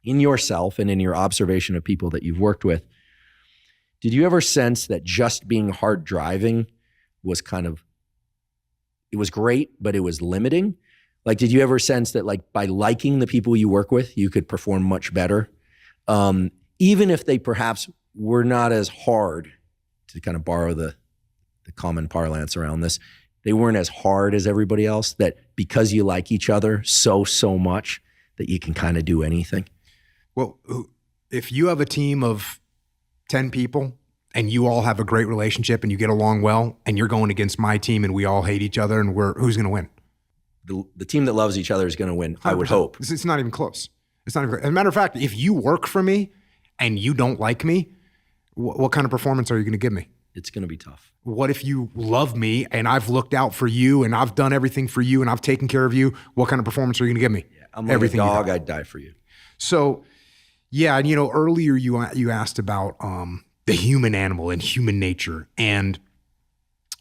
in yourself and in your observation of people that you've worked with, did you ever sense that just being hard driving was it was great, but it was limiting? Like, did you ever sense that like by liking the people you work with, you could perform much better? Even if they perhaps were not as hard, to kind of borrow the common parlance around this, they weren't as hard as everybody else, that because you like each other so much that you can kind of do anything? Well, if you have a team of 10 people and you all have a great relationship and you get along well, and you're going against my team and we all hate each other, and who's going to win? The team that loves each other is going to win, 100%. I would hope. It's not even close. It's not even close. As a matter of fact, if you work for me and you don't like me, what kind of performance are you going to give me? It's going to be tough. What if you love me and I've looked out for you and I've done everything for you and I've taken care of you? What kind of performance are you going to give me? Yeah, I'm like everything a dog, I'd die for you. So, yeah, and earlier you asked about the human animal and human nature, and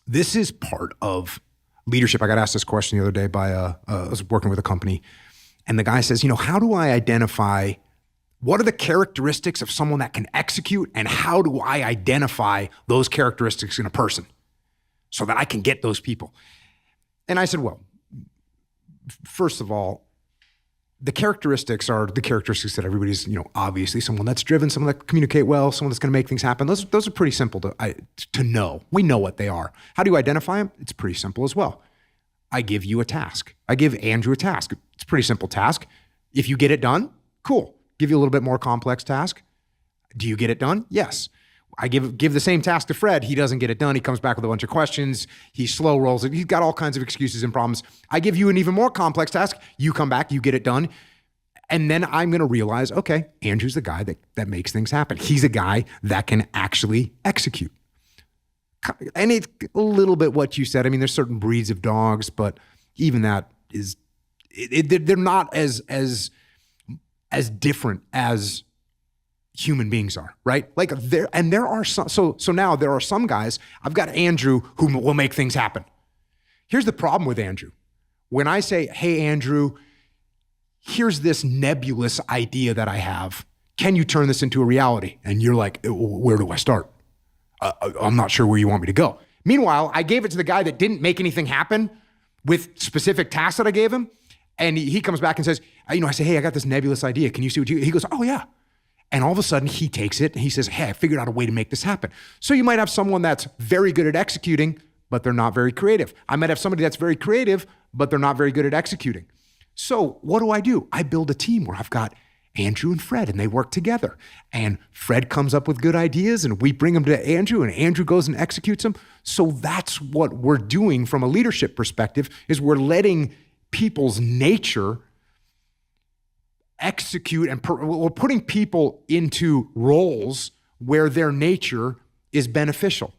this is part of leadership. I got asked this question the other day by I was working with a company, and the guy says, how do I identify what are the characteristics of someone that can execute, and how do I identify those characteristics in a person so that I can get those people? And I said, well, first of all, the characteristics are the characteristics that everybody's, obviously someone that's driven, someone that can communicate well, someone that's going to make things happen. Those are pretty simple to know. We know what they are. How do you identify them? It's pretty simple as well. I give you a task. I give Andrew a task. It's a pretty simple task. If you get it done, cool. Give you a little bit more complex task. Do you get it done? Yes. I give the same task to Fred. He doesn't get it done. He comes back with a bunch of questions. He slow rolls it. He's got all kinds of excuses and problems. I give you an even more complex task. You come back, you get it done. And then I'm going to realize, okay, Andrew's the guy that makes things happen. He's a guy that can actually execute. And it's a little bit what you said. I mean, there's certain breeds of dogs, but even that is, they're not as different as human beings are, right? Like there are some, so now there are some guys. I've got Andrew who will make things happen. Here's the problem with Andrew. When I say, hey, Andrew, here's this nebulous idea that I have. Can you turn this into a reality? And you're like, where do I start? I'm not sure where you want me to go. Meanwhile, I gave it to the guy that didn't make anything happen with specific tasks that I gave him. And he comes back and says, I say, hey, I got this nebulous idea. Can you see what he goes, oh yeah. And all of a sudden he takes it and he says, hey, I figured out a way to make this happen. So you might have someone that's very good at executing, but they're not very creative. I might have somebody that's very creative, but they're not very good at executing. So what do? I build a team where I've got Andrew and Fred, and they work together. And Fred comes up with good ideas and we bring them to Andrew, and Andrew goes and executes them. So that's what we're doing from a leadership perspective, is we're letting people's nature execute, and we're putting people into roles where their nature is beneficial.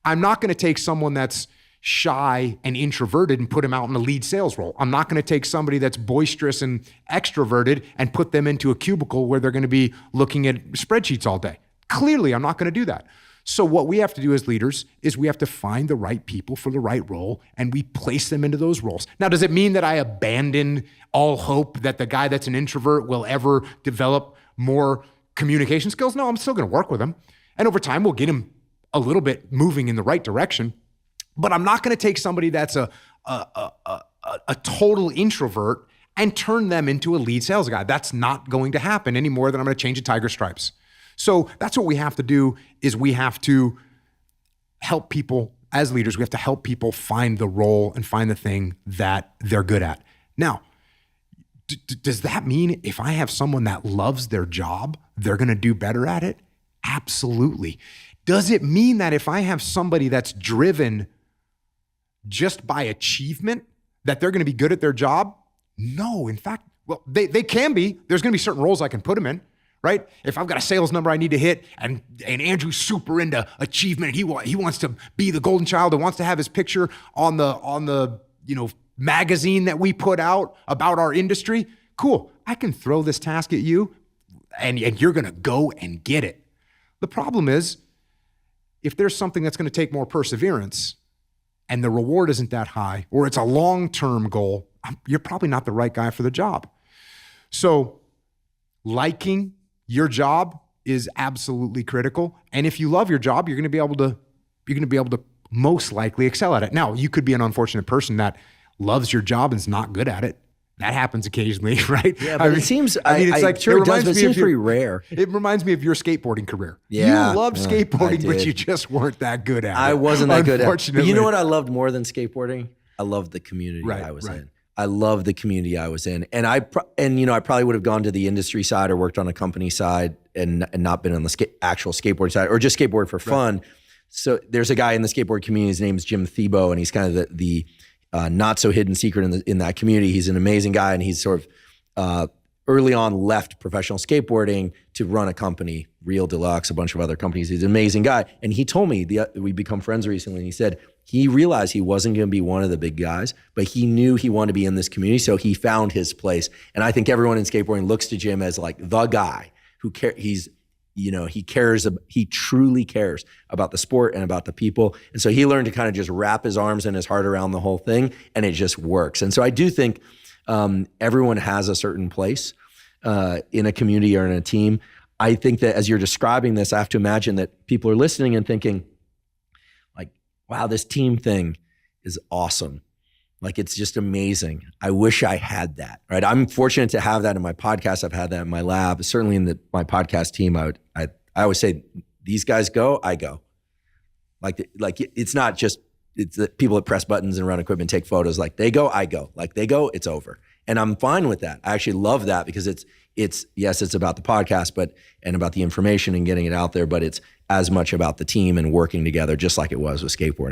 I'm not going to take someone that's shy and introverted and put him out in a lead sales role. I'm not going to take somebody that's boisterous and extroverted and put them into a cubicle where they're going to be looking at spreadsheets all day. Clearly, I'm not going to do that. So what we have to do as leaders is we have to find the right people for the right role, and we place them into those roles. Now, does it mean that I abandon all hope that the guy that's an introvert will ever develop more communication skills? No, I'm still going to work with him. And over time, we'll get him a little bit moving in the right direction. But I'm not going to take somebody that's a total introvert and turn them into a lead sales guy. That's not going to happen any more than I'm going to change a tiger stripes. So that's what we have to do, is we have to help people as leaders. We have to help people find the role and find the thing that they're good at. Now, does that mean if I have someone that loves their job, they're going to do better at it? Absolutely. Does it mean that if I have somebody that's driven just by achievement, that they're going to be good at their job? No. In fact, well, they can be. There's going to be certain roles I can put them in. Right? If I've got a sales number I need to hit, and Andrew's super into achievement, he wants to be the golden child and wants to have his picture on the magazine that we put out about our industry. Cool. I can throw this task at you, and you're going to go and get it. The problem is, if there's something that's going to take more perseverance and the reward isn't that high, or it's a long-term goal, you're probably not the right guy for the job. So liking your job is absolutely critical. And if you love your job, you're going to be able to most likely excel at it. Now, you could be an unfortunate person that loves your job and is not good at it. That happens occasionally, right? Yeah, but it seems, it seems pretty rare. It reminds me of your skateboarding career. Yeah. You loved skateboarding, but you just weren't that good at it. I wasn't that good at it. But you know what I loved more than skateboarding? I loved the community I was in. I loved the community I was in. And I probably would have gone to the industry side or worked on a company side and not been on the actual skateboard side or just skateboard for fun. So there's a guy in the skateboard community, his name is Jim Thiebaud, and he's kind of the not so hidden secret in that community. He's an amazing guy, and he's sort of early on left professional skateboarding to run a company, Real Deluxe, a bunch of other companies. He's an amazing guy. And he told me, we become friends recently, and he said he realized he wasn't going to be one of the big guys, but he knew he wanted to be in this community, so he found his place. And I think everyone in skateboarding looks to Jim as like the guy who he truly cares about the sport and about the people. And so he learned to kind of just wrap his arms and his heart around the whole thing, and it just works. And so I do think everyone has a certain place in a community or in a team. I think that as you're describing this, I have to imagine that people are listening and thinking like, wow, this team thing is awesome. Like, it's just amazing. I wish I had that, right? I'm fortunate to have that in my podcast. I've had that in my lab. Certainly in my podcast team, I always say, these guys go, I go. Like it's not just, it's the people that press buttons and run equipment, take photos. Like, they go, I go. Like, they go, it's over. And I'm fine with that. I actually love that because it's yes, it's about the podcast, and about the information and getting it out there, but it's as much about the team and working together, just like it was with skateboarding.